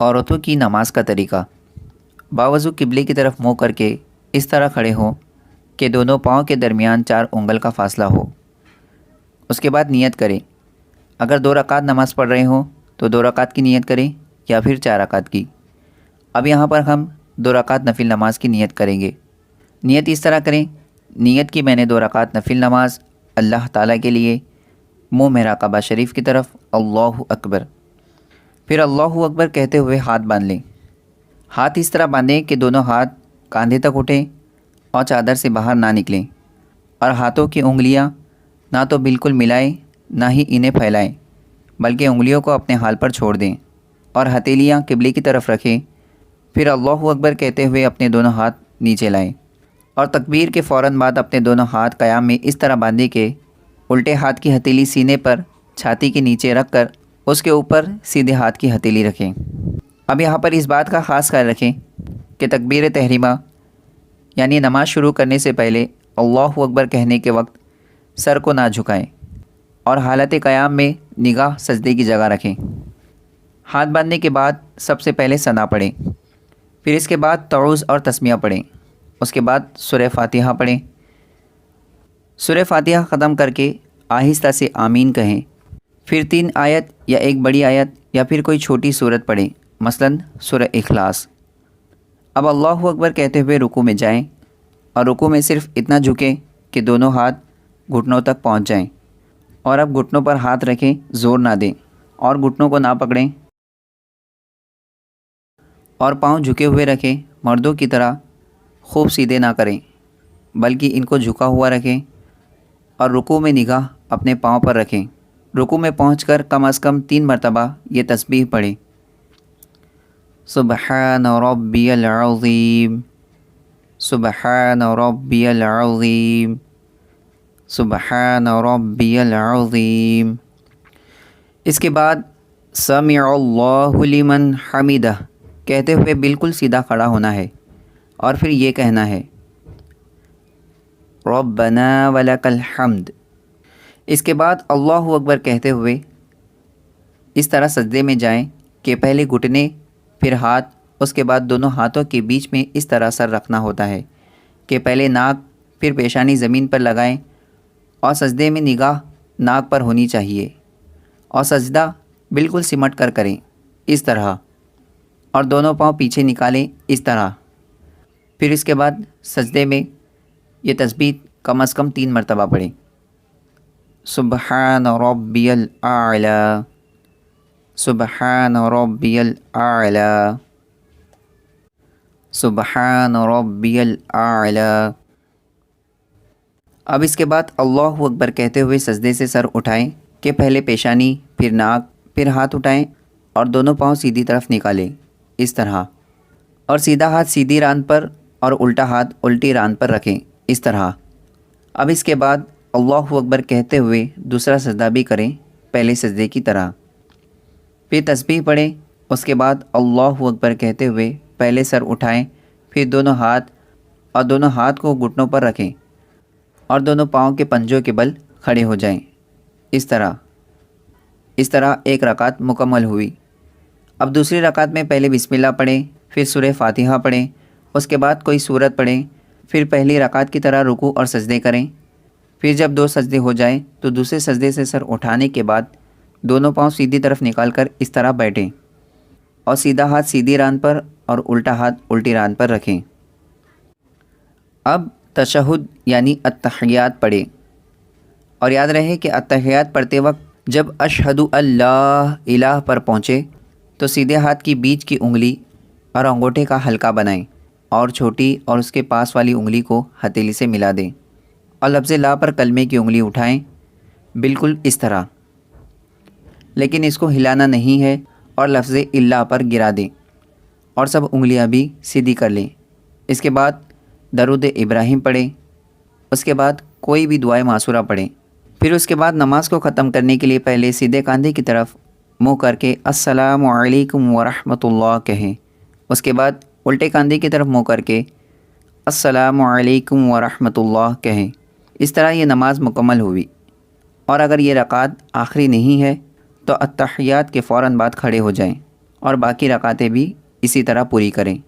عورتوں کی نماز کا طریقہ۔ باوضو قبلے کی طرف منہ کر کے اس طرح کھڑے ہوں کہ دونوں پاؤں کے درمیان 4 انگل کا فاصلہ ہو۔ اس کے بعد نیت کریں۔ اگر 2 رکعت نماز پڑھ رہے ہوں تو 2 رکعت کی نیت کریں یا پھر 4 رکعت کی۔ اب یہاں پر ہم 2 رکعت نفل نماز کی نیت کریں گے۔ نیت اس طرح کریں، نیت کی میں نے 2 رکعت نفل نماز اللہ تعالیٰ کے لیے، منہ میرا کعبہ شریف کی طرف، اللہ اکبر۔ پھر اللہ اکبر کہتے ہوئے ہاتھ باندھ لیں۔ ہاتھ اس طرح باندھیں کہ دونوں ہاتھ کاندھے تک اٹھیں اور چادر سے باہر نہ نکلیں، اور ہاتھوں کی انگلیاں نہ تو بالکل ملائیں نہ ہی انہیں پھیلائیں، بلکہ انگلیوں کو اپنے حال پر چھوڑ دیں اور ہتھیلیاں قبلے کی طرف رکھیں۔ پھر اللہ اکبر کہتے ہوئے اپنے دونوں ہاتھ نیچے لائیں اور تکبیر کے فوراً بعد اپنے دونوں ہاتھ قیام میں اس طرح باندھیں کہ الٹے ہاتھ کی ہتھیلی سینے پر چھاتی کے نیچے رکھ کر اس کے اوپر سیدھے ہاتھ کی ہتھیلی رکھیں۔ اب یہاں پر اس بات کا خاص خیال رکھیں کہ تکبیر تحریمہ یعنی نماز شروع کرنے سے پہلے اللہ اکبر کہنے کے وقت سر کو نہ جھکائیں اور حالت قیام میں نگاہ سجدے کی جگہ رکھیں۔ ہاتھ باندھنے کے بعد سب سے پہلے ثنا پڑھیں، پھر اس کے بعد تعوذ اور تسمیہ پڑھیں، اس کے بعد سورہ فاتحہ پڑھیں۔ سورہ فاتحہ ختم کر کے آہستہ سے آمین کہیں، پھر 3 آیت یا ایک بڑی آیت یا پھر کوئی چھوٹی سورت پڑھیں، مثلاً سورہ اخلاص۔ اب اللہ اکبر کہتے ہوئے رکوع میں جائیں اور رکوع میں صرف اتنا جھکیں کہ دونوں ہاتھ گھٹنوں تک پہنچ جائیں، اور اب گھٹنوں پر ہاتھ رکھیں، زور نہ دیں اور گھٹنوں کو نہ پکڑیں، اور پاؤں جھکے ہوئے رکھیں۔ مردوں کی طرح خوب سیدھے نہ کریں بلکہ ان کو جھکا ہوا رکھیں، اور رکوع میں نگاہ اپنے پاؤں پر رکھیں۔ رکوع میں پہنچ کر کم از کم 3 مرتبہ یہ تسبیح پڑھیں، سبحان ربی العظیم، سبحان ربی العظیم، سبحان ربی العظیم۔ اس کے بعد سمع اللہ لمن حمدہ کہتے ہوئے بالکل سیدھا کھڑا ہونا ہے، اور پھر یہ کہنا ہے ربنا ولک الحمد۔ اس کے بعد اللہ اکبر کہتے ہوئے اس طرح سجدے میں جائیں کہ پہلے گھٹنے، پھر ہاتھ، اس کے بعد دونوں ہاتھوں کے بیچ میں اس طرح سر رکھنا ہوتا ہے کہ پہلے ناک پھر پیشانی زمین پر لگائیں، اور سجدے میں نگاہ ناک پر ہونی چاہیے، اور سجدہ بالکل سمٹ کر کریں اس طرح، اور دونوں پاؤں پیچھے نکالیں اس طرح۔ پھر اس کے بعد سجدے میں یہ تسبیح کم از کم 3 مرتبہ پڑھیں، سبحان ربی الاعلی، سبحان ربی الاعلی، سبحان ربی الاعلی۔ اب اس کے بعد اللہ اکبر کہتے ہوئے سجدے سے سر اٹھائیں کہ پہلے پیشانی، پھر ناک، پھر ہاتھ اٹھائیں اور دونوں پاؤں سیدھی طرف نکالیں اس طرح، اور سیدھا ہاتھ سیدھی ران پر اور الٹا ہاتھ الٹی ران پر رکھیں اس طرح۔ اب اس کے بعد اللہ اکبر کہتے ہوئے دوسرا سجدہ بھی کریں پہلے سجدے کی طرح، پھر تسبیح پڑھیں، اس کے بعد اللہ اکبر کہتے ہوئے پہلے سر اٹھائیں، پھر دونوں ہاتھ کو گھٹنوں پر رکھیں اور دونوں پاؤں کے پنجوں کے بل کھڑے ہو جائیں اس طرح 1 رکعت مکمل ہوئی۔ اب دوسری رکعت میں پہلے بسم اللہ پڑھیں، پھر سورہ فاتحہ پڑھیں، اس کے بعد کوئی سورت پڑھیں، پھر پہلی رکعت کی طرح رکوع اور سجدے کریں۔ پھر جب 2 سجدے ہو جائیں تو دوسرے سجدے سے سر اٹھانے کے بعد دونوں پاؤں سیدھی طرف نکال کر اس طرح بیٹھیں، اور سیدھا ہاتھ سیدھی ران پر اور الٹا ہاتھ الٹی ران پر رکھیں۔ اب تشہد یعنی التحیات پڑھیں، اور یاد رہے کہ التحیات پڑھتے وقت جب اشہد اللہ الہ پر پہنچے تو سیدھے ہاتھ کی بیچ کی انگلی اور انگوٹھے کا حلقہ بنائیں، اور چھوٹی اور اس کے پاس والی انگلی کو ہتھیلی سے ملا دیں، اور لفظ لا پر کلمے کی انگلی اٹھائیں بالکل اس طرح، لیکن اس کو ہلانا نہیں ہے، اور لفظ اللہ پر گرا دیں، اور سب انگلیاں بھی سیدھی کر لیں۔ اس کے بعد درود ابراہیم پڑھیں، اس کے بعد کوئی بھی دعائے معصورہ پڑھیں۔ پھر اس کے بعد نماز کو ختم کرنے کے لیے پہلے سیدھے کاندھے کی طرف منہ کر کے السلام علیکم ورحمۃ اللہ کہیں، اس کے بعد الٹے کاندھے کی طرف منہ کر کے السلام علیکم ورحمۃ اللہ کہیں۔ اس طرح یہ نماز مکمل ہوئی، اور اگر یہ رکعت آخری نہیں ہے تو التحیات کے فوراً بعد کھڑے ہو جائیں اور باقی رکعتیں بھی اسی طرح پوری کریں۔